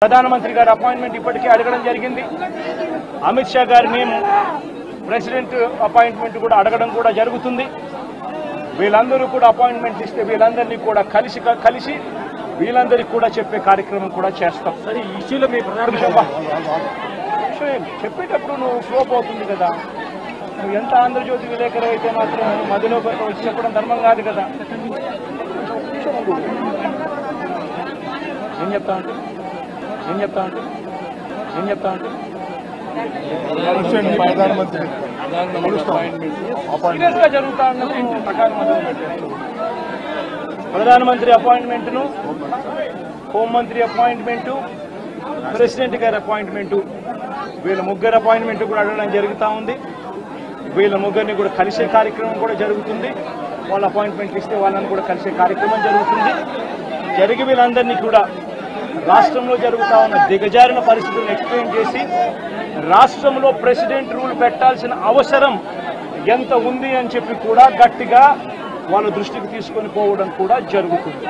ప్రధానమంత్రి గారి అపాయింట్మెంట్ ఇప్పటికే అడగడం జరిగింది. అమిత్ షా గారిని ప్రెసిడెంట్ అపాయింట్మెంట్ కూడా అడగడం కూడా జరుగుతుంది. వీళ్ళందరూ కూడా అపాయింట్మెంట్ ఇస్తే వీళ్ళందరినీ కూడా కలిసి వీళ్ళందరికీ కూడా చెప్పే కార్యక్రమం కూడా చేస్తాం. సరే ఈ ఇష్యూలో మీ చెప్పేటప్పుడు నువ్వు ఫ్లోప్ అవుతుంది కదా. నువ్వు ఎంత ఆంధ్రజ్యోతి విలేకరు అయితే మాత్రం మధ్యలో వచ్చి చెప్పడం ధర్మం కాదు కదా. ఏం చెప్తా ఉంటే సీరియస్ గా జరుగుతా ఉన్నది ప్రకారం ప్రధానమంత్రి అపాయింట్మెంట్ను, హోంమంత్రి అపాయింట్మెంటు, ప్రెసిడెంట్ గారి అపాయింట్మెంటు, వీళ్ళ ముగ్గురు అపాయింట్మెంట్ కూడా అడగడం జరుగుతూ ఉంది. వీళ్ళ ముగ్గురిని కూడా కలిసే కార్యక్రమం కూడా జరుగుతుంది. వాళ్ళ అపాయింట్మెంట్ ఇస్తే వాళ్ళని కూడా కలిసే కార్యక్రమం జరుగుతుంది. జరిగి వీళ్ళందరినీ కూడా రాష్ట్రంలో జరుగుతా ఉన్న దిగజారిన పరిస్థితులను ఎక్స్ప్లెయిన్ చేసి రాష్ట్రంలో ప్రెసిడెంట్ రూల్ పెట్టాల్సిన అవసరం ఎంత ఉంది అని చెప్పి కూడా గట్టిగా వాళ్ళ దృష్టికి తీసుకొని పోవడం కూడా జరుగుతుంది.